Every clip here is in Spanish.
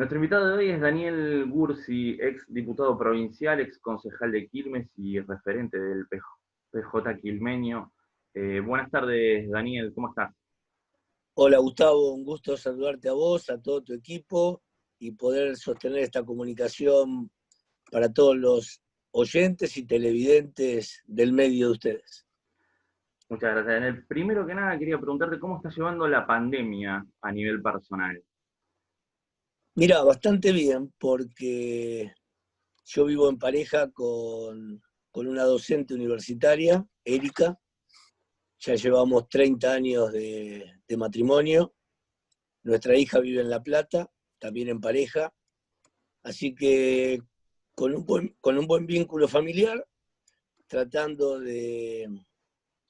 Nuestro invitado de hoy es Daniel Gursi, ex diputado provincial, ex concejal de Quilmes y referente del PJ quilmeño. Buenas tardes, Daniel, ¿cómo estás? Hola Gustavo, un gusto saludarte a vos, a todo tu equipo y poder sostener esta comunicación para todos los oyentes y televidentes del medio de ustedes. Muchas gracias, Daniel. Primero que nada, quería preguntarte cómo estás llevando la pandemia a nivel personal. Mira, bastante bien porque yo vivo en pareja con una docente universitaria, Erika. Ya llevamos 30 años de matrimonio. Nuestra hija vive en La Plata, también en pareja. Así que con un buen vínculo familiar, tratando de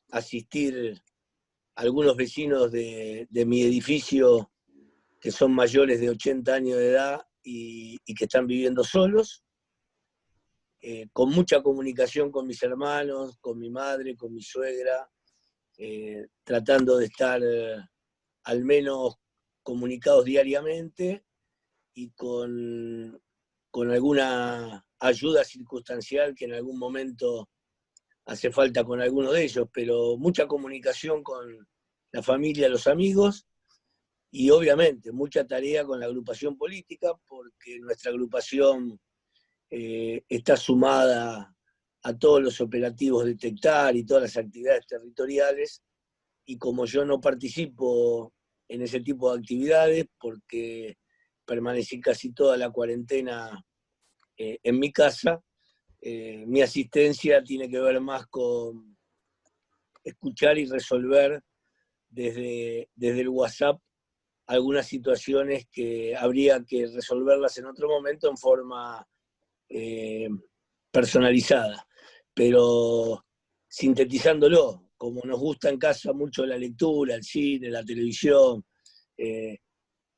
asistir a algunos vecinos de mi edificio que son mayores de 80 años de edad y que están viviendo solos, con mucha comunicación con mis hermanos, con mi madre, con mi suegra, tratando de estar al menos comunicados diariamente y con alguna ayuda circunstancial que en algún momento hace falta con alguno de ellos, pero mucha comunicación con la familia, los amigos y obviamente mucha tarea con la agrupación política, porque nuestra agrupación está sumada a todos los operativos detectar y todas las actividades territoriales, y como yo no participo en ese tipo de actividades, porque permanecí casi toda la cuarentena en mi casa, mi asistencia tiene que ver más con escuchar y resolver desde el WhatsApp algunas situaciones que habría que resolverlas en otro momento en forma eh, personalizada. Pero sintetizándolo, como nos gusta en casa mucho la lectura, el cine, la televisión, eh,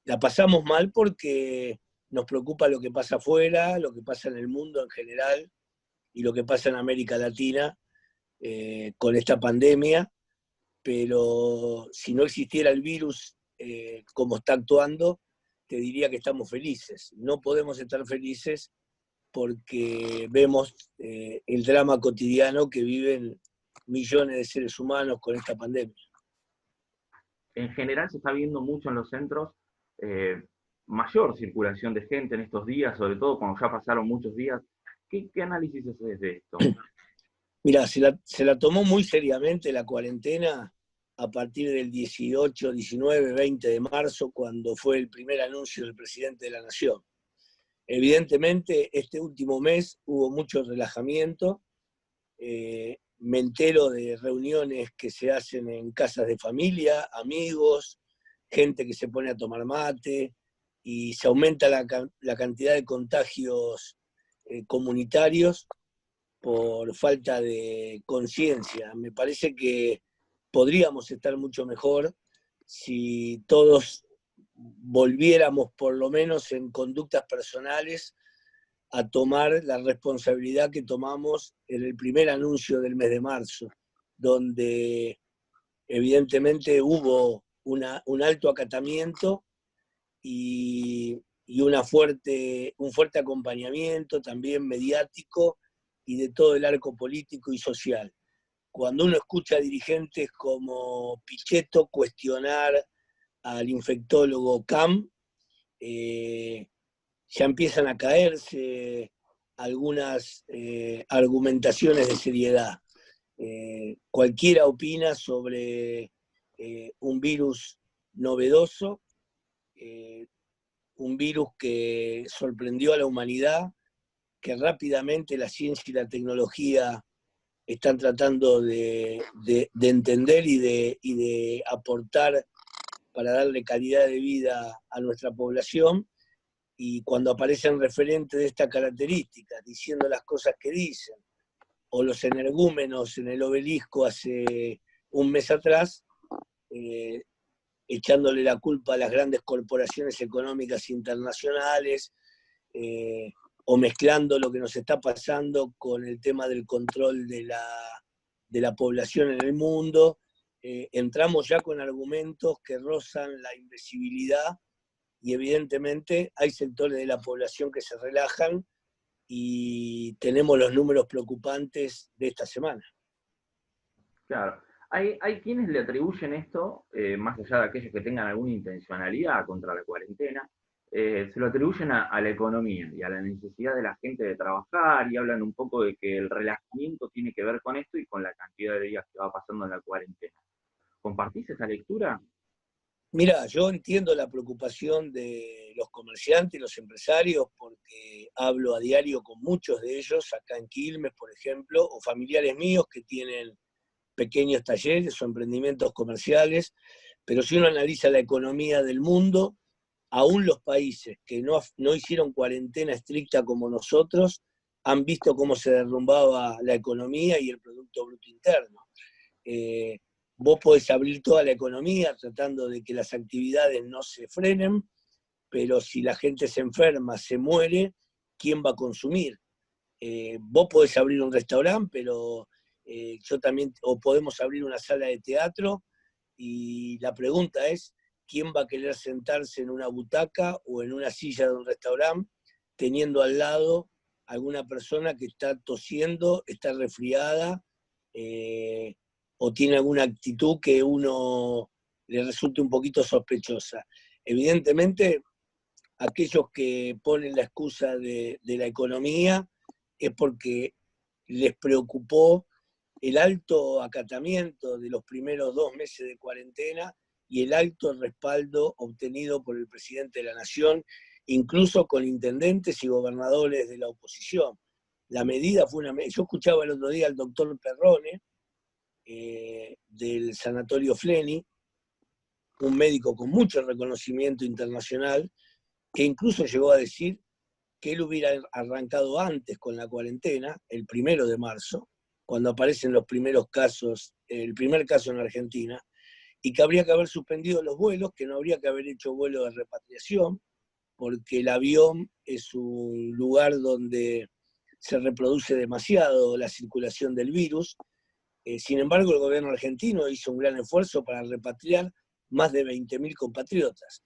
la pasamos mal porque nos preocupa lo que pasa afuera, lo que pasa en el mundo en general y lo que pasa en América Latina con esta pandemia, pero si no existiera el virus como está actuando, te diría que estamos felices. No podemos estar felices porque vemos el drama cotidiano que viven millones de seres humanos con esta pandemia. En general se está viendo mucho en los centros eh, mayor circulación de gente en estos días, sobre todo cuando ya pasaron muchos días. ¿Qué análisis haces de esto? Mira, se la tomó muy seriamente la cuarentena a partir del 18, 19, 20 de marzo, cuando fue el primer anuncio del presidente de la Nación. Evidentemente, este último mes hubo mucho relajamiento. Me entero de reuniones que se hacen en casas de familia, amigos, gente que se pone a tomar mate, y se aumenta la cantidad de contagios comunitarios por falta de conciencia. Me parece que podríamos estar mucho mejor si todos volviéramos por lo menos en conductas personales a tomar la responsabilidad que tomamos en el primer anuncio del mes de marzo, donde evidentemente hubo un alto acatamiento y un fuerte acompañamiento también mediático y de todo el arco político y social. Cuando uno escucha a dirigentes como Pichetto cuestionar al infectólogo Cam, ya empiezan a caerse algunas argumentaciones de seriedad. Cualquiera opina sobre un virus novedoso, un virus que sorprendió a la humanidad, que rápidamente la ciencia y la tecnología están tratando de entender y de aportar para darle calidad de vida a nuestra población. Y cuando aparecen referentes de esta característica, diciendo las cosas que dicen, o los energúmenos en el obelisco hace un mes atrás, eh, echándole la culpa a las grandes corporaciones económicas internacionales, o mezclando lo que nos está pasando con el tema del control de la población en el mundo, entramos ya con argumentos que rozan la invisibilidad y evidentemente hay sectores de la población que se relajan y tenemos los números preocupantes de esta semana. Claro. Hay quienes le atribuyen esto, más allá de aquellos que tengan alguna intencionalidad contra la cuarentena, se lo atribuyen a la economía y a la necesidad de la gente de trabajar y hablan un poco de que el relajamiento tiene que ver con esto y con la cantidad de días que va pasando en la cuarentena. ¿Compartís esa lectura? Mira, yo entiendo la preocupación de los comerciantes y los empresarios porque hablo a diario con muchos de ellos, acá en Quilmes, por ejemplo, o familiares míos que tienen pequeños talleres o emprendimientos comerciales, pero si uno analiza la economía del mundo, aún los países que no hicieron cuarentena estricta como nosotros, han visto cómo se derrumbaba la economía y el Producto Bruto Interno. Eh, Vos podés abrir toda la economía tratando de que las actividades no se frenen, pero si la gente se enferma, se muere, ¿quién va a consumir? Vos podés abrir un restaurante, pero yo también, o podemos abrir una sala de teatro, y la pregunta es, ¿quién va a querer sentarse en una butaca o en una silla de un restaurante teniendo al lado alguna persona que está tosiendo, está resfriada, o tiene alguna actitud que uno le resulte un poquito sospechosa? Evidentemente, aquellos que ponen la excusa de la economía es porque les preocupó el alto acatamiento de los primeros 2 meses de cuarentena y el alto respaldo obtenido por el presidente de la Nación, incluso con intendentes y gobernadores de la oposición. La medida fue una... Yo escuchaba el otro día al doctor Perrone, del Sanatorio Fleni, un médico con mucho reconocimiento internacional, que incluso llegó a decir que él hubiera arrancado antes con la cuarentena, el 1 de marzo, cuando aparecen los primeros casos, el primer caso en Argentina, y que habría que haber suspendido los vuelos, que no habría que haber hecho vuelos de repatriación, porque el avión es un lugar donde se reproduce demasiado la circulación del virus. Sin embargo, el gobierno argentino hizo un gran esfuerzo para repatriar más de 20.000 compatriotas.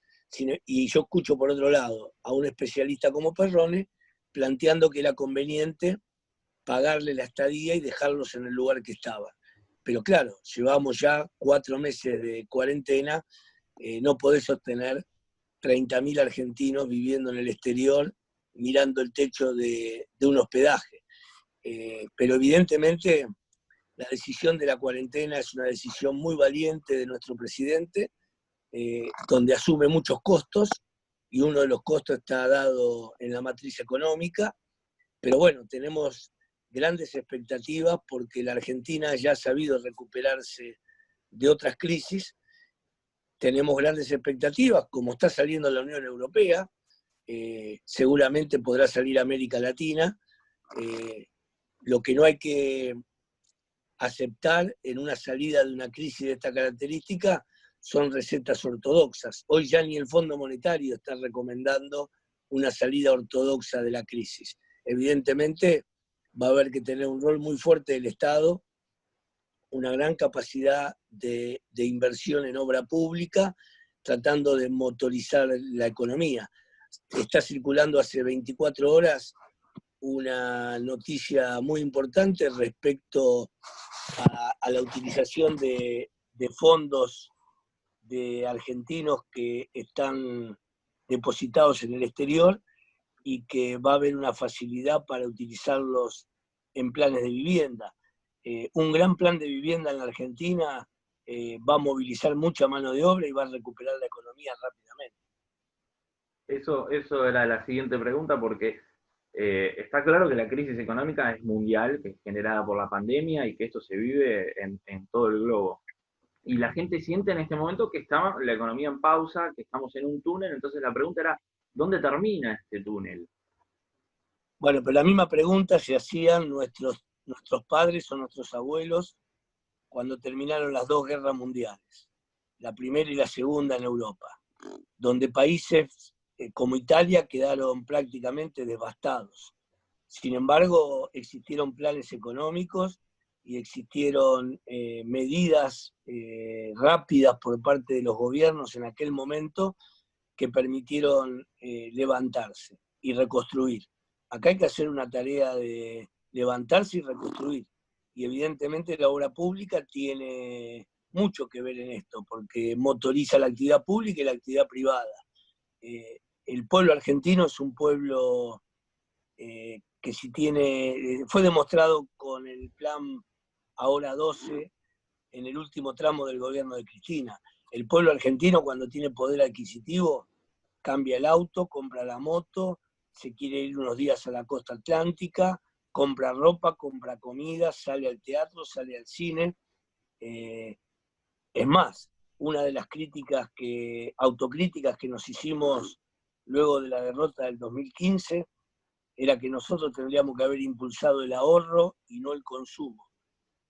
Y yo escucho por otro lado a un especialista como Perrone planteando que era conveniente pagarle la estadía y dejarlos en el lugar que estaban. Pero claro, llevamos ya 4 meses de cuarentena, no podés sostener 30.000 argentinos viviendo en el exterior, mirando el techo de un hospedaje. Pero evidentemente la decisión de la cuarentena es una decisión muy valiente de nuestro presidente, donde asume muchos costos, y uno de los costos está dado en la matriz económica, pero bueno, tenemos grandes expectativas porque la Argentina ya ha sabido recuperarse de otras crisis, tenemos grandes expectativas, como está saliendo la Unión Europea, seguramente podrá salir América Latina, lo que no hay que aceptar en una salida de una crisis de esta característica son recetas ortodoxas. Hoy ya ni el Fondo Monetario está recomendando una salida ortodoxa de la crisis. Evidentemente va a haber que tener un rol muy fuerte del Estado, una gran capacidad de inversión en obra pública, tratando de motorizar la economía. Está circulando hace 24 horas una noticia muy importante respecto a la utilización de fondos de argentinos que están depositados en el exterior y que va a haber una facilidad para utilizarlos en planes de vivienda. Un gran plan de vivienda en la Argentina va a movilizar mucha mano de obra y va a recuperar la economía rápidamente. Eso era la siguiente pregunta, porque está claro que la crisis económica es mundial, que es generada por la pandemia y que esto se vive en todo el globo. Y la gente siente en este momento que está la economía en pausa, que estamos en un túnel, entonces la pregunta era, ¿dónde termina este túnel? Bueno, pero la misma pregunta se hacían nuestros padres o nuestros abuelos cuando terminaron las 2 guerras mundiales, la primera y la segunda en Europa, donde países como Italia quedaron prácticamente devastados. Sin embargo, existieron planes económicos y existieron medidas rápidas por parte de los gobiernos en aquel momento que permitieron levantarse y reconstruir. Acá hay que hacer una tarea de levantarse y reconstruir. Y evidentemente la obra pública tiene mucho que ver en esto, porque motoriza la actividad pública y la actividad privada. El pueblo argentino es un pueblo que si tiene, fue demostrado con el plan Ahora 12, en el último tramo del gobierno de Cristina. El pueblo argentino, cuando tiene poder adquisitivo, cambia el auto, compra la moto, se quiere ir unos días a la costa atlántica, compra ropa, compra comida, sale al teatro, sale al cine. Es más, una de las autocríticas que nos hicimos luego de la derrota del 2015 era que nosotros tendríamos que haber impulsado el ahorro y no el consumo.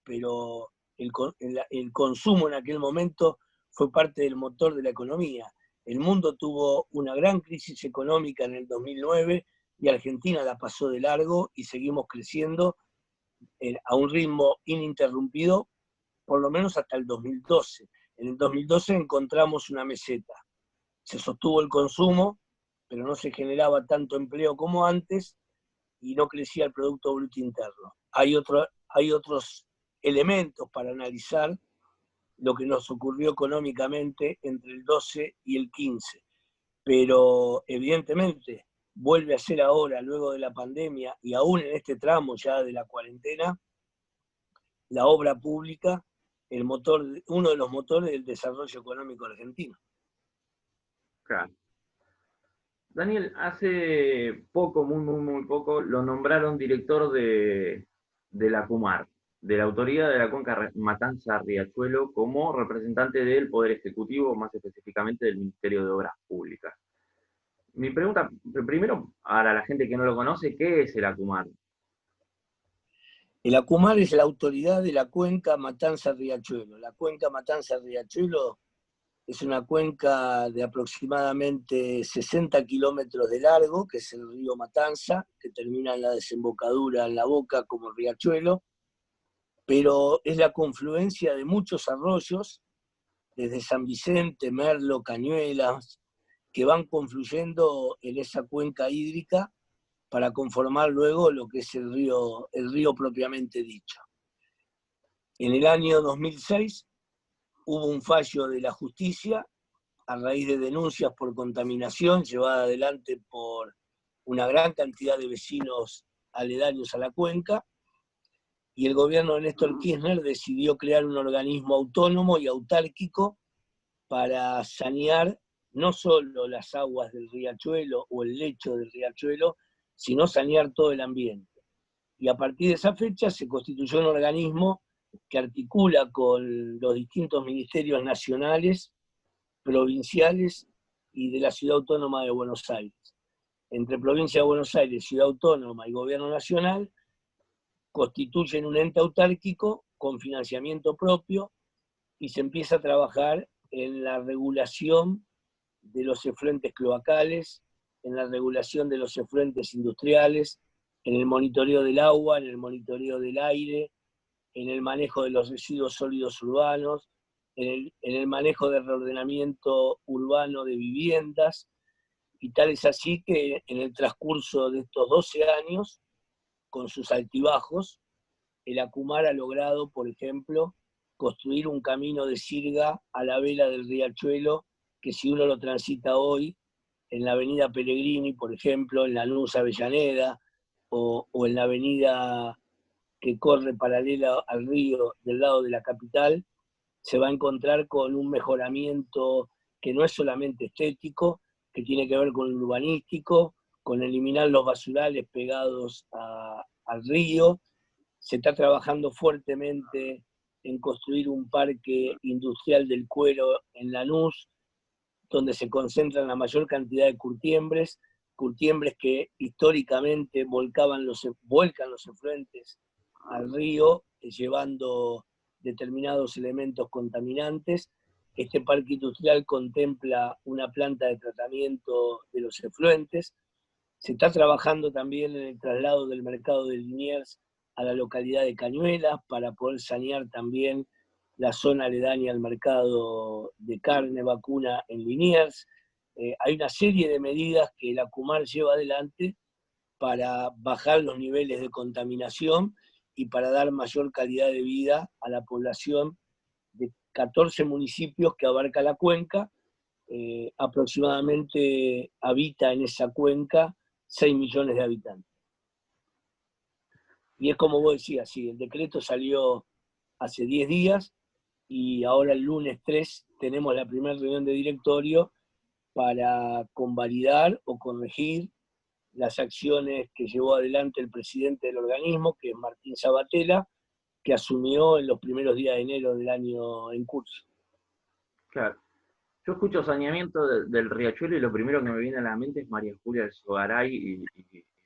Pero el consumo en aquel momento fue parte del motor de la economía. El mundo tuvo una gran crisis económica en el 2009 y Argentina la pasó de largo y seguimos creciendo a un ritmo ininterrumpido, por lo menos hasta el 2012. En el 2012 encontramos una meseta. Se sostuvo el consumo, pero no se generaba tanto empleo como antes y no crecía el Producto Bruto Interno. Hay otros elementos para analizar lo que nos ocurrió económicamente entre el 12 y el 15. Pero evidentemente vuelve a ser ahora, luego de la pandemia, y aún en este tramo ya de la cuarentena, la obra pública, uno de los motores del desarrollo económico argentino. Claro. Daniel, hace poco, muy poco, lo nombraron director de la CUMAR, de la Autoridad de la Cuenca Matanza-Riachuelo, como representante del Poder Ejecutivo, más específicamente del Ministerio de Obras Públicas. Mi pregunta, primero, para la gente que no lo conoce, ¿qué es el ACUMAR? El ACUMAR es la Autoridad de la Cuenca Matanza-Riachuelo. La Cuenca Matanza-Riachuelo es una cuenca de aproximadamente 60 kilómetros de largo, que es el río Matanza, que termina en la desembocadura en la boca como riachuelo, pero es la confluencia de muchos arroyos, desde San Vicente, Merlo, Cañuelas, que van confluyendo en esa cuenca hídrica para conformar luego lo que es el río propiamente dicho. En el año 2006 hubo un fallo de la justicia a raíz de denuncias por contaminación llevada adelante por una gran cantidad de vecinos aledaños a la cuenca, y el gobierno de Néstor Kirchner decidió crear un organismo autónomo y autárquico para sanear no solo las aguas del riachuelo o el lecho del riachuelo, sino sanear todo el ambiente. Y a partir de esa fecha se constituyó un organismo que articula con los distintos ministerios nacionales, provinciales y de la Ciudad Autónoma de Buenos Aires. Entre Provincia de Buenos Aires, Ciudad Autónoma y Gobierno Nacional constituyen un ente autárquico con financiamiento propio y se empieza a trabajar en la regulación de los efluentes cloacales, en la regulación de los efluentes industriales, en el monitoreo del agua, en el monitoreo del aire, en el manejo de los residuos sólidos urbanos, en el manejo de reordenamiento urbano de viviendas, y tal es así que en el transcurso de estos 12 años, con sus altibajos, el ACUMAR ha logrado, por ejemplo, construir un camino de sirga a la vera del riachuelo, que si uno lo transita hoy, en la avenida Pellegrini, por ejemplo, en Lanús Avellaneda, o en la avenida que corre paralela al río del lado de la capital, se va a encontrar con un mejoramiento que no es solamente estético, que tiene que ver con lo urbanístico, con eliminar los basurales pegados al río. Se está trabajando fuertemente en construir un parque industrial del cuero en Lanús, donde se concentran la mayor cantidad de curtiembres que históricamente vuelcan los efluentes al río, llevando determinados elementos contaminantes. Este parque industrial contempla una planta de tratamiento de los efluentes. Se está trabajando también en el traslado del mercado de Liniers a la localidad de Cañuelas para poder sanear también la zona aledaña al mercado de carne vacuna en Liniers. hay una serie de medidas que la ACUMAR lleva adelante para bajar los niveles de contaminación y para dar mayor calidad de vida a la población de 14 municipios que abarca la cuenca. Aproximadamente habita en esa cuenca 6 millones de habitantes. Y es como vos decías, sí, el decreto salió hace 10 días y ahora el lunes 3 tenemos la primera reunión de directorio para convalidar o corregir las acciones que llevó adelante el presidente del organismo, que es Martín Sabatella, que asumió en los primeros días de enero del año en curso. Claro. Yo escucho saneamiento del riachuelo y lo primero que me viene a la mente es María Julia del Sogaray y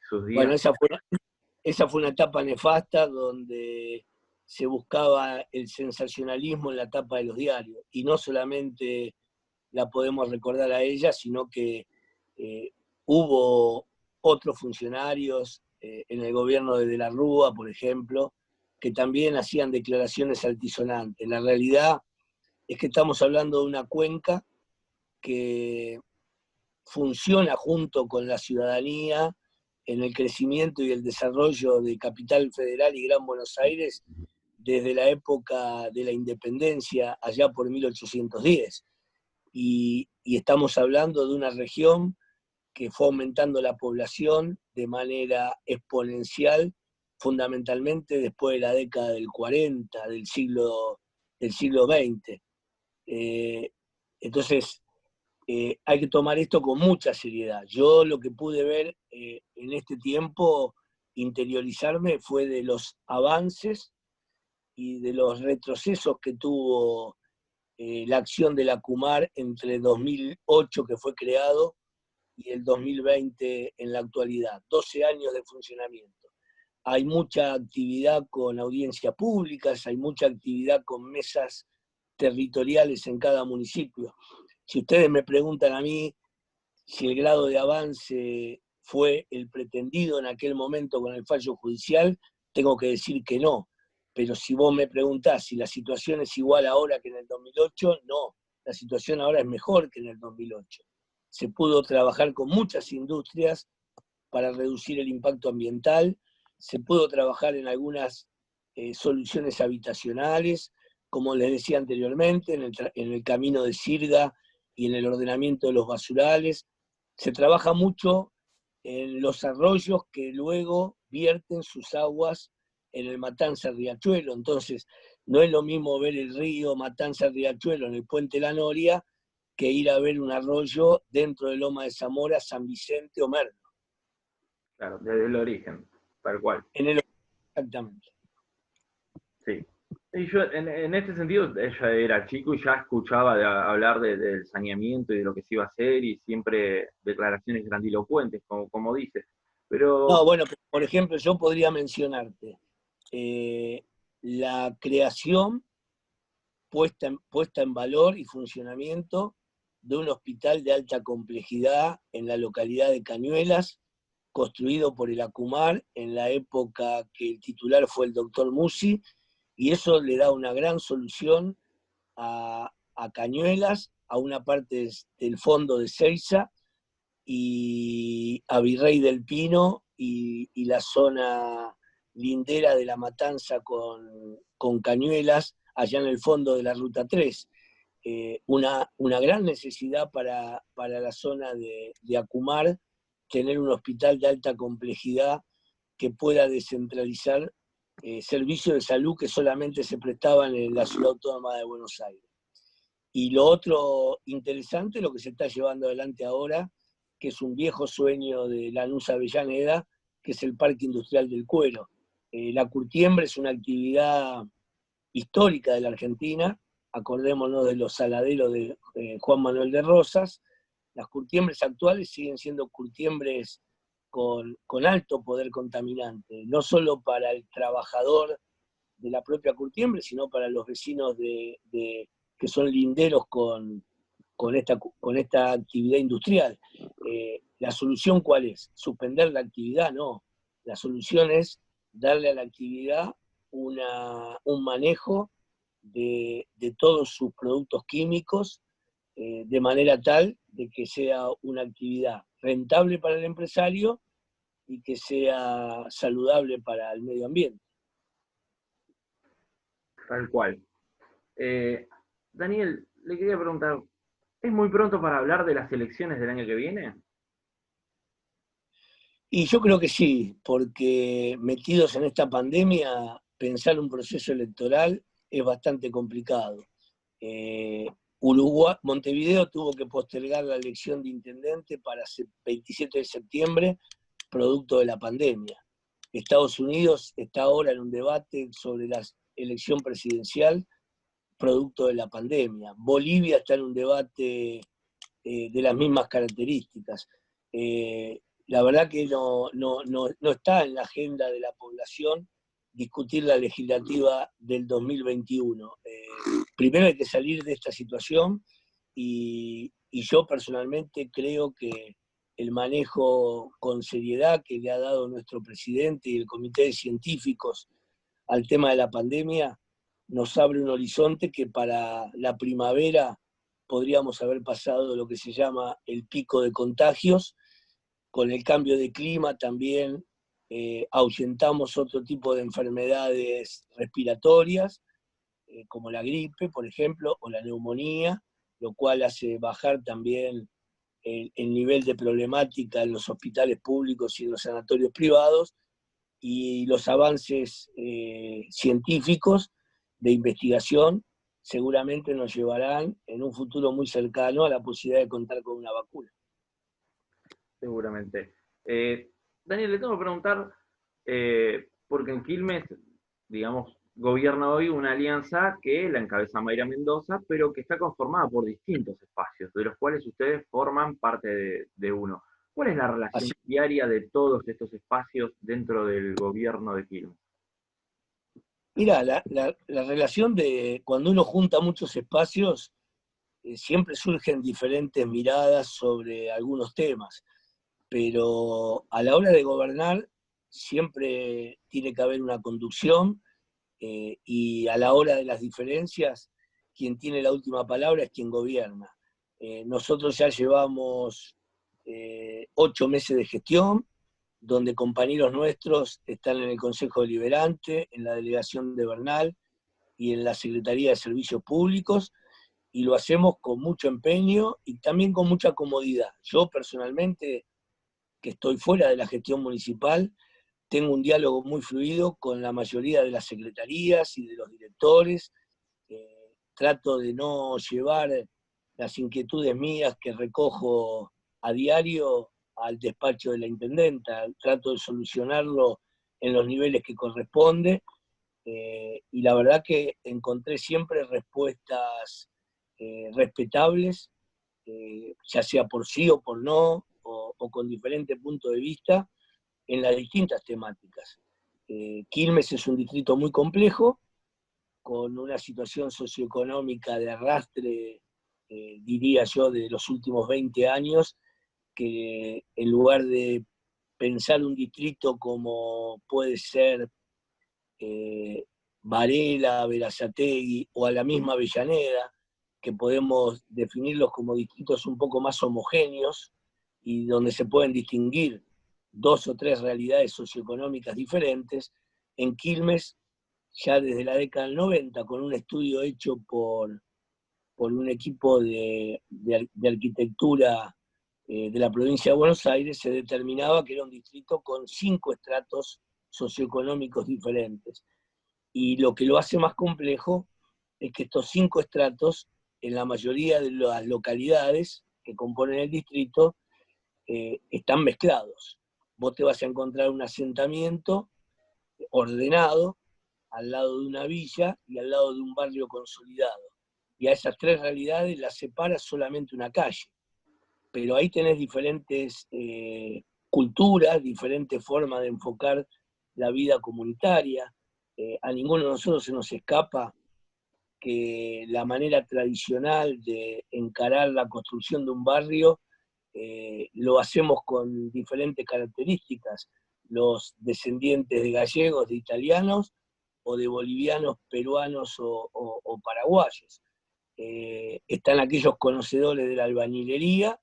sus días. Bueno, esa fue una etapa nefasta donde se buscaba el sensacionalismo en la tapa de los diarios. Y no solamente la podemos recordar a ella, sino que hubo otros funcionarios en el gobierno de la Rúa, por ejemplo, que también hacían declaraciones altisonantes. La realidad es que estamos hablando de una cuenca que funciona junto con la ciudadanía en el crecimiento y el desarrollo de Capital Federal y Gran Buenos Aires desde la época de la independencia, allá por 1810. Y estamos hablando de una región que fue aumentando la población de manera exponencial, fundamentalmente después de la década del 40, del siglo XX. Entonces, hay que tomar esto con mucha seriedad. Yo lo que pude ver en este tiempo, interiorizarme, fue de los avances y de los retrocesos que tuvo la acción de la ACUMAR entre 2008, que fue creado, y el 2020 en la actualidad. 12 años de funcionamiento. Hay mucha actividad con audiencias públicas, hay mucha actividad con mesas territoriales en cada municipio. Si ustedes me preguntan a mí si el grado de avance fue el pretendido en aquel momento con el fallo judicial, tengo que decir que no. Pero si vos me preguntás si la situación es igual ahora que en el 2008, no. La situación ahora es mejor que en el 2008. Se pudo trabajar con muchas industrias para reducir el impacto ambiental, se pudo trabajar en algunas soluciones habitacionales, como les decía anteriormente, en el camino de Sirga y en el ordenamiento de los basurales. Se trabaja mucho en los arroyos que luego vierten sus aguas en el Matanza-Riachuelo. Entonces, no es lo mismo ver el río Matanza-Riachuelo en el Puente La Noria que ir a ver un arroyo dentro de Loma de Zamora, San Vicente o Merlo. Claro, desde el origen, tal cual. Exactamente. Sí. Y yo, en este sentido, ella era chico y ya escuchaba hablar del saneamiento y de lo que se iba a hacer y siempre declaraciones grandilocuentes, como dice. No, Pero, bueno, por ejemplo, yo podría mencionarte la creación puesta en valor y funcionamiento de un hospital de alta complejidad en la localidad de Cañuelas, construido por el ACUMAR en la época que el titular fue el doctor Musi, y eso le da una gran solución a Cañuelas, a una parte del fondo de Seiza, y a Virrey del Pino y la zona lindera de La Matanza con Cañuelas, allá en el fondo de la Ruta 3. Una gran necesidad para la zona de Acumar, tener un hospital de alta complejidad que pueda descentralizar servicios de salud que solamente se prestaban en la Ciudad Autónoma de Buenos Aires. Y lo otro interesante, lo que se está llevando adelante ahora, que es un viejo sueño de Lanús Avellaneda, que es el Parque Industrial del Cuero. La curtiembre es una actividad histórica de la Argentina, acordémonos de los saladeros de Juan Manuel de Rosas. Las curtiembres actuales siguen siendo curtiembres con alto poder contaminante, no solo para el trabajador de la propia curtiembre, sino para los vecinos que son linderos con esta actividad industrial. ¿La solución cuál es? ¿Suspender la actividad? No. La solución es darle a la actividad un manejo de todos sus productos químicos de manera tal de que sea una actividad rentable para el empresario y que sea saludable para el medio ambiente. Tal cual. Daniel, le quería preguntar, ¿es muy pronto para hablar de las elecciones del año que viene? Y yo creo que sí, porque metidos en esta pandemia, pensar un proceso electoral es bastante complicado. Montevideo tuvo que postergar la elección de intendente para el 27 de septiembre, producto de la pandemia. Estados Unidos está ahora en un debate sobre la elección presidencial, producto de la pandemia. Bolivia está en un debate de las mismas características. La verdad que no está en la agenda de la población discutir la legislativa del 2021. Primero hay que salir de esta situación y yo personalmente creo que el manejo con seriedad que le ha dado nuestro presidente y el comité de científicos al tema de la pandemia nos abre un horizonte que para la primavera podríamos haber pasado lo que se llama el pico de contagios. Con el cambio de clima también ahuyentamos otro tipo de enfermedades respiratorias, como la gripe, por ejemplo, o la neumonía, lo cual hace bajar también el nivel de problemática en los hospitales públicos y en los sanatorios privados, y los avances científicos de investigación seguramente nos llevarán en un futuro muy cercano a la posibilidad de contar con una vacuna. Seguramente. Daniel, le tengo que preguntar, porque en Quilmes, digamos, gobierna hoy una alianza que la encabeza Mayra Mendoza, pero que está conformada por distintos espacios, de los cuales ustedes forman parte de uno. ¿Cuál es la relación Así, diaria de todos estos espacios dentro del gobierno de Quilmes? mira, la relación de cuando uno junta muchos espacios, siempre surgen diferentes miradas sobre algunos temas, pero a la hora de gobernar siempre tiene que haber una conducción, y a la hora de las diferencias, quien tiene la última palabra es quien gobierna. Nosotros ya llevamos 8 meses de gestión, donde compañeros nuestros están en el Consejo Deliberante, en la Delegación de Bernal y en la Secretaría de Servicios Públicos, y lo hacemos con mucho empeño y también con mucha comodidad. Yo personalmente, que estoy fuera de la gestión municipal, tengo un diálogo muy fluido con la mayoría de las secretarías y de los directores. Trato de no llevar las inquietudes mías que recojo a diario al despacho de la intendenta. Trato de solucionarlo en los niveles que corresponde, y la verdad que encontré siempre respuestas respetables, ya sea por sí o por no, o con diferentes puntos de vista, en las distintas temáticas. Quilmes es un distrito muy complejo, con una situación socioeconómica de arrastre, diría yo, de los últimos 20 años, que en lugar de pensar un distrito como puede ser Varela, Berazategui o a la misma Avellaneda, que podemos definirlos como distritos un poco más homogéneos y donde se pueden distinguir 2 o 3 realidades socioeconómicas diferentes. En Quilmes, ya desde la década del 90, con un estudio hecho por un equipo de arquitectura de la provincia de Buenos Aires, se determinaba que era un distrito con 5 estratos socioeconómicos diferentes. Y lo que lo hace más complejo es que estos 5 estratos, en la mayoría de las localidades que componen el distrito, están mezclados. Vos te vas a encontrar un asentamiento ordenado al lado de una villa y al lado de un barrio consolidado. Y a esas 3 realidades las separa solamente una calle. Pero ahí tenés diferentes culturas, diferentes formas de enfocar la vida comunitaria. A ninguno de nosotros se nos escapa que la manera tradicional de encarar la construcción de un barrio lo hacemos con diferentes características. Los descendientes de gallegos, de italianos, o de bolivianos, peruanos o paraguayos. están aquellos conocedores de la albañilería,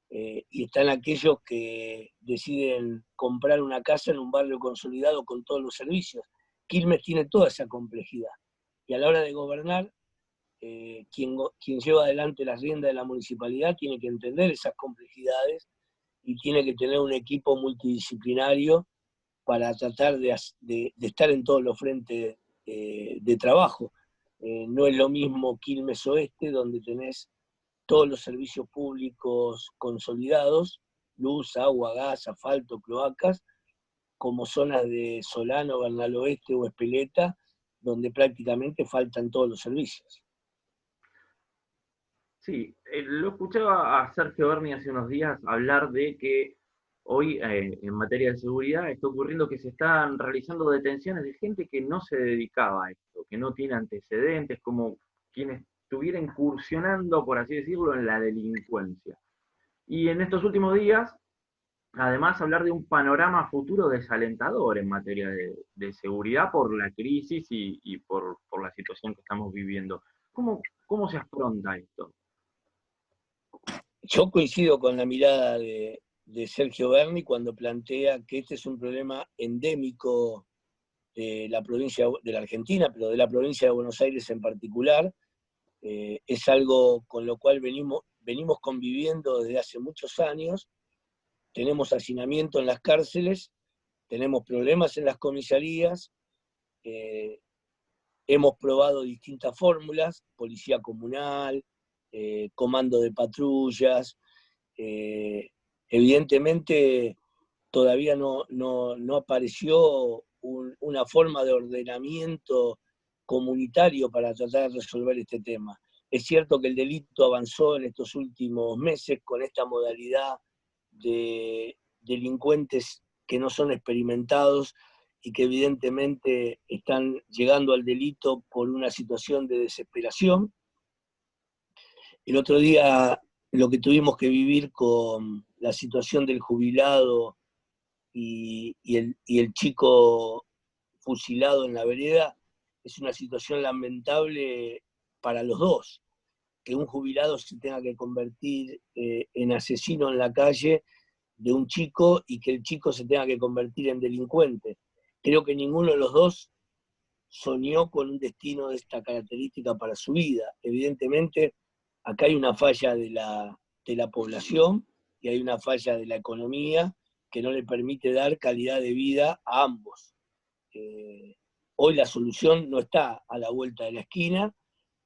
y están aquellos que deciden comprar una casa en un barrio consolidado con todos los servicios. Quilmes tiene toda esa complejidad. Y a la hora de gobernar, quien lleva adelante las riendas de la municipalidad tiene que entender esas complejidades y tiene que tener un equipo multidisciplinario para tratar de estar en todos los frentes de trabajo. No es lo mismo Quilmes Oeste, donde tenés todos los servicios públicos consolidados, luz, agua, gas, asfalto, cloacas, como zonas de Solano, Bernal Oeste o Espeleta, donde prácticamente faltan todos los servicios. Sí, lo escuchaba a Sergio Berni hace unos días hablar de que hoy en materia de seguridad está ocurriendo que se están realizando detenciones de gente que no se dedicaba a esto, que no tiene antecedentes, como quienes estuvieran incursionando, por así decirlo, en la delincuencia. Y en estos últimos días, además, hablar de un panorama futuro desalentador en materia de seguridad por la crisis y por la situación que estamos viviendo. ¿Cómo se afronta esto? Yo coincido con la mirada de Sergio Berni cuando plantea que este es un problema endémico de la provincia de la Argentina, pero de la provincia de Buenos Aires en particular. Es algo con lo cual venimos conviviendo desde hace muchos años. Tenemos hacinamiento en las cárceles, tenemos problemas en las comisarías, hemos probado distintas fórmulas, policía comunal, comando de patrullas. Evidentemente todavía no apareció una forma de ordenamiento comunitario para tratar de resolver este tema. Es cierto que el delito avanzó en estos últimos meses con esta modalidad de delincuentes que no son experimentados y que evidentemente están llegando al delito por una situación de desesperación. El otro día lo que tuvimos que vivir con la situación del jubilado y el chico fusilado en la vereda es una situación lamentable para los dos. Que un jubilado se tenga que convertir en asesino en la calle de un chico y que el chico se tenga que convertir en delincuente. Creo que ninguno de los dos soñó con un destino de esta característica para su vida. Evidentemente, acá hay una falla de la población y hay una falla de la economía que no le permite dar calidad de vida a ambos. Hoy la solución no está a la vuelta de la esquina,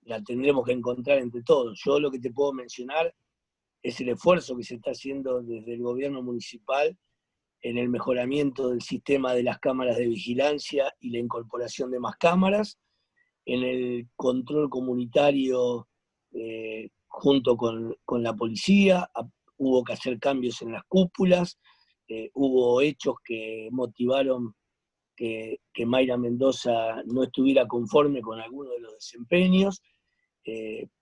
la tendremos que encontrar entre todos. Yo lo que te puedo mencionar es el esfuerzo que se está haciendo desde el gobierno municipal en el mejoramiento del sistema de las cámaras de vigilancia y la incorporación de más cámaras, en el control comunitario junto con la policía. Hubo que hacer cambios en las cúpulas, hubo hechos que motivaron que Mayra Mendoza no estuviera conforme con algunos de los desempeños,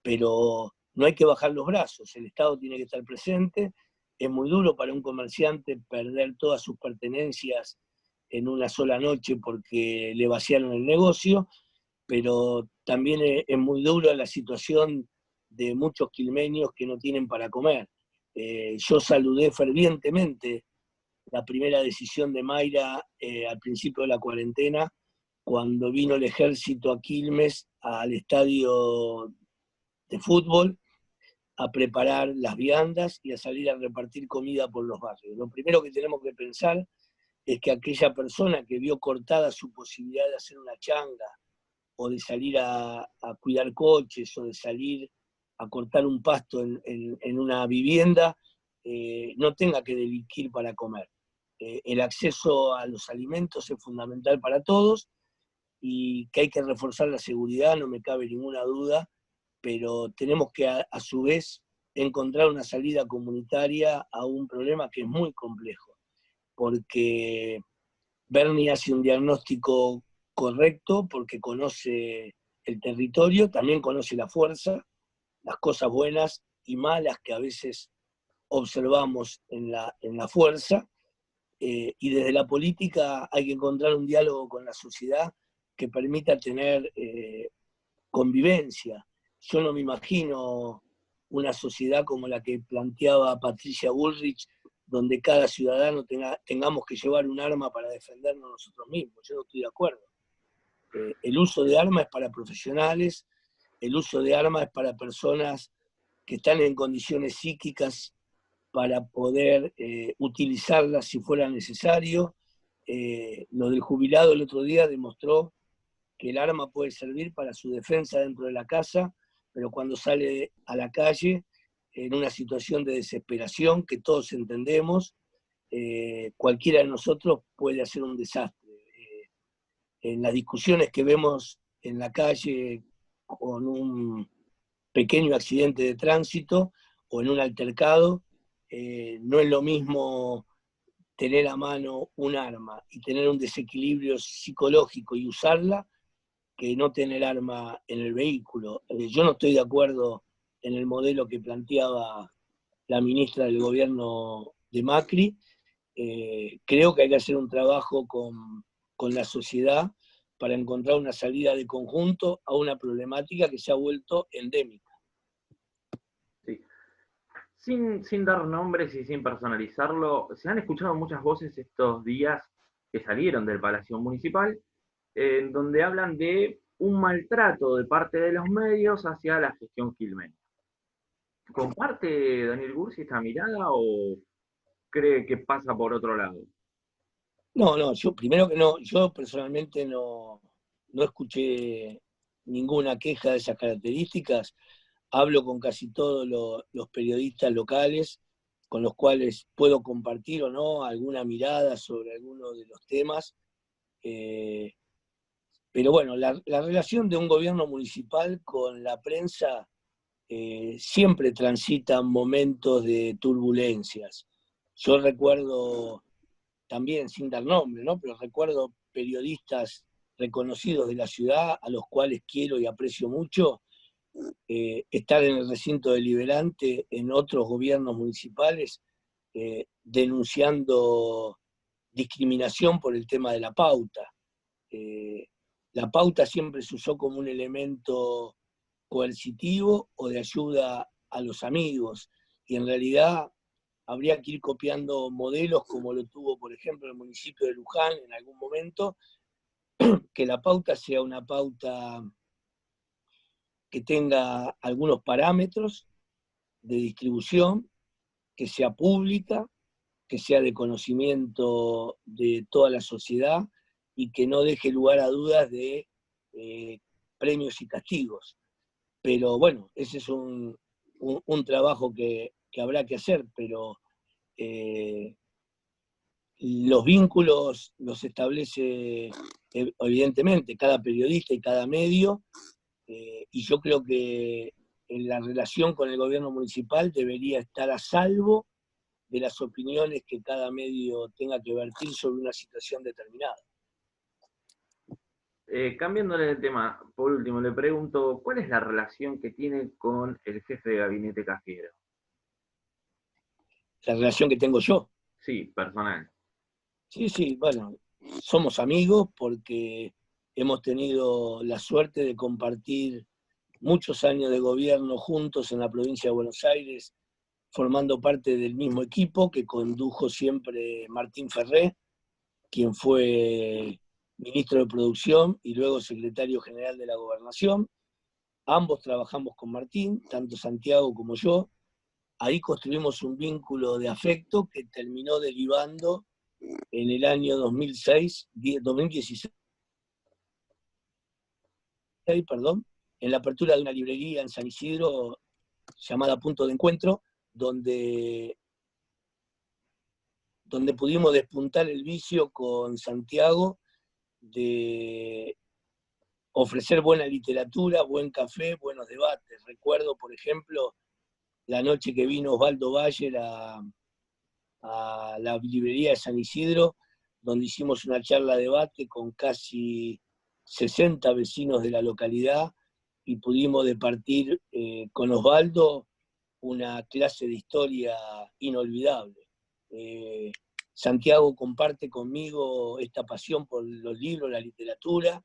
pero no hay que bajar los brazos, el Estado tiene que estar presente. Es muy duro para un comerciante perder todas sus pertenencias en una sola noche porque le vaciaron el negocio, pero también es muy dura la situación de muchos quilmeños que no tienen para comer. Yo saludé fervientemente la primera decisión de Mayra al principio de la cuarentena, cuando vino el ejército a Quilmes, al estadio de fútbol, a preparar las viandas y a salir a repartir comida por los barrios. Lo primero que tenemos que pensar es que aquella persona que vio cortada su posibilidad de hacer una changa, o de salir a cuidar coches, o de salir a cortar un pasto en una vivienda, no tenga que delinquir para comer. El acceso a los alimentos es fundamental para todos, y que hay que reforzar la seguridad, no me cabe ninguna duda, pero tenemos que a su vez encontrar una salida comunitaria a un problema que es muy complejo, porque Berni hace un diagnóstico correcto, porque conoce el territorio, también conoce la fuerza, las cosas buenas y malas que a veces observamos en la fuerza, y desde la política hay que encontrar un diálogo con la sociedad que permita tener convivencia. yo no me imagino una sociedad como la que planteaba Patricia Bullrich, donde cada ciudadano tengamos que llevar un arma para defendernos nosotros mismos. Yo no estoy de acuerdo. El uso de armas es para profesionales, el uso de armas es para personas que están en condiciones psíquicas para poder utilizarlas si fuera necesario. Lo del jubilado el otro día demostró que el arma puede servir para su defensa dentro de la casa, pero cuando sale a la calle, en una situación de desesperación que todos entendemos, cualquiera de nosotros puede hacer un desastre. En las discusiones que vemos en la calle con un pequeño accidente de tránsito o en un altercado, no es lo mismo tener a mano un arma y tener un desequilibrio psicológico y usarla que no tener arma en el vehículo. Yo no estoy de acuerdo en el modelo que planteaba la ministra del gobierno de Macri. Creo que hay que hacer un trabajo con la sociedad para encontrar una salida de conjunto a una problemática que se ha vuelto endémica. Sí. Sin dar nombres y sin personalizarlo, se han escuchado muchas voces estos días que salieron del Palacio Municipal, en donde hablan de un maltrato de parte de los medios hacia la gestión quilmeña. ¿Comparte Daniel Gursi esta mirada o cree que pasa por otro lado? No, yo primero que no, yo personalmente no escuché ninguna queja de esas características. Hablo con casi todos los periodistas locales, con los cuales puedo compartir o no alguna mirada sobre alguno de los temas. Pero bueno, la relación de un gobierno municipal con la prensa siempre transita momentos de turbulencias. Yo recuerdo, también sin dar nombre, ¿no? Pero recuerdo periodistas reconocidos de la ciudad, a los cuales quiero y aprecio mucho, estar en el recinto deliberante en otros gobiernos municipales denunciando discriminación por el tema de la pauta. La pauta siempre se usó como un elemento coercitivo o de ayuda a los amigos, y en realidad habría que ir copiando modelos como lo tuvo, por ejemplo, el municipio de Luján en algún momento, que la pauta sea una pauta que tenga algunos parámetros de distribución, que sea pública, que sea de conocimiento de toda la sociedad y que no deje lugar a dudas de premios y castigos. Pero bueno, ese es un trabajo que habrá que hacer, pero los vínculos los establece evidentemente cada periodista y cada medio, y yo creo que en la relación con el gobierno municipal debería estar a salvo de las opiniones que cada medio tenga que vertir sobre una situación determinada. Cambiándole de tema, por último, le pregunto, ¿cuál es la relación que tiene con el jefe de gabinete Cafiero? La relación que tengo yo. Sí, personal. Sí, bueno, somos amigos porque hemos tenido la suerte de compartir muchos años de gobierno juntos en la provincia de Buenos Aires, formando parte del mismo equipo que condujo siempre Martín Ferré, quien fue ministro de Producción y luego secretario general de la Gobernación. Ambos trabajamos con Martín, tanto Santiago como yo. Ahí construimos un vínculo de afecto que terminó derivando en el año 2016, en la apertura de una librería en San Isidro llamada Punto de Encuentro, donde pudimos despuntar el vicio con Santiago de ofrecer buena literatura, buen café, buenos debates. Recuerdo, por ejemplo, la noche que vino Osvaldo Bayer a la librería de San Isidro, donde hicimos una charla debate con casi 60 vecinos de la localidad y pudimos departir con Osvaldo una clase de historia inolvidable. Santiago comparte conmigo esta pasión por los libros, la literatura.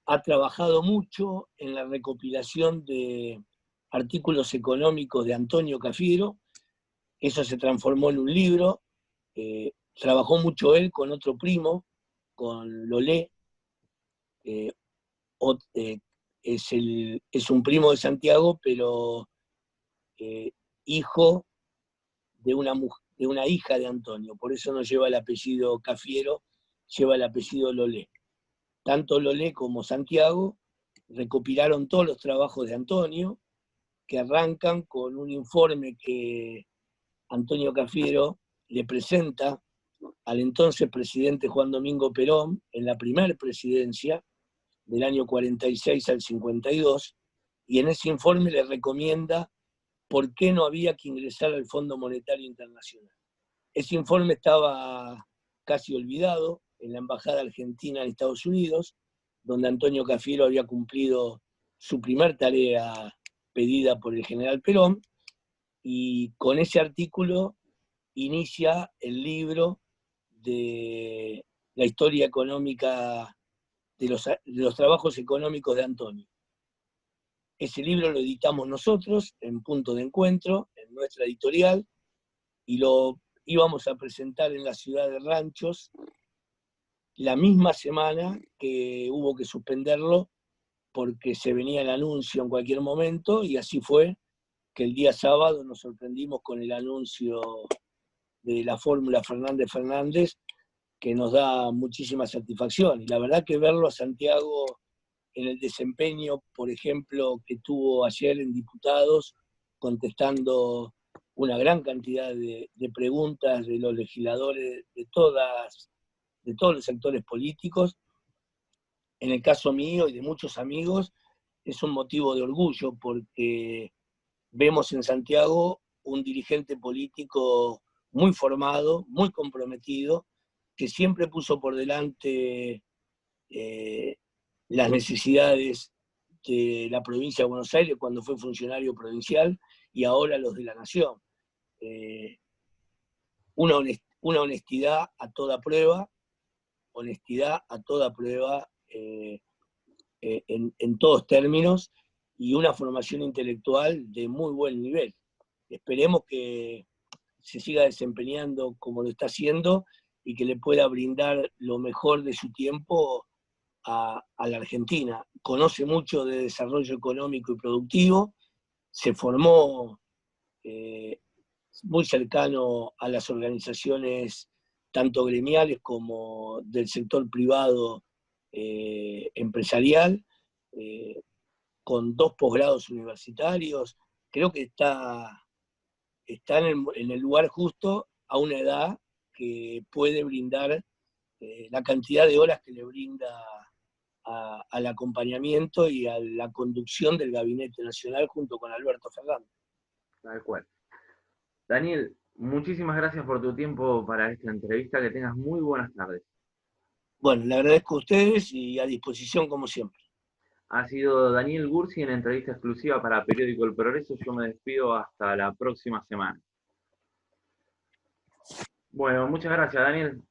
ha trabajado mucho en la recopilación de artículos económicos de Antonio Cafiero. Eso se transformó en un libro. Trabajó mucho él con otro primo, con Lolé. Es un primo de Santiago, pero hijo de una hija de Antonio. Por eso no lleva el apellido Cafiero, lleva el apellido Lolé. Tanto Lolé como Santiago recopilaron todos los trabajos de Antonio, que arrancan con un informe que Antonio Cafiero le presenta al entonces presidente Juan Domingo Perón en la primera presidencia del año 46 al 52, y en ese informe le recomienda por qué no había que ingresar al Fondo Monetario Internacional. Ese informe estaba casi olvidado en la Embajada Argentina en Estados Unidos, donde Antonio Cafiero había cumplido su primer tarea pedida por el general Perón, y con ese artículo inicia el libro de la historia económica de los trabajos económicos de Antonio. Ese libro lo editamos nosotros en Punto de Encuentro, en nuestra editorial, y lo íbamos a presentar en la ciudad de Ranchos la misma semana que hubo que suspenderlo porque se venía el anuncio en cualquier momento, y así fue que el día sábado nos sorprendimos con el anuncio de la fórmula Fernández Fernández, que nos da muchísima satisfacción. Y la verdad que verlo a Santiago en el desempeño, por ejemplo, que tuvo ayer en diputados, contestando una gran cantidad de preguntas de los legisladores de todos los sectores políticos, en el caso mío y de muchos amigos, es un motivo de orgullo, porque vemos en Santiago un dirigente político muy formado, muy comprometido, que siempre puso por delante las necesidades de la provincia de Buenos Aires cuando fue funcionario provincial, y ahora los de la nación. Una honestidad a toda prueba, en todos términos, y una formación intelectual de muy buen nivel. Esperemos que se siga desempeñando como lo está haciendo y que le pueda brindar lo mejor de su tiempo a la Argentina. Conoce mucho de desarrollo económico y productivo, se formó muy cercano a las organizaciones tanto gremiales como del sector privado empresarial, con 2 posgrados universitarios. Creo que está en el lugar justo, a una edad que puede brindar la cantidad de horas que le brinda al acompañamiento y a la conducción del Gabinete Nacional junto con Alberto Fernández. Tal cual. Daniel, muchísimas gracias por tu tiempo para esta entrevista. Que tengas muy buenas tardes. Bueno, le agradezco a ustedes y a disposición como siempre. Ha sido Daniel Gursi en entrevista exclusiva para Periódico El Progreso. Yo me despido hasta la próxima semana. Bueno, muchas gracias, Daniel.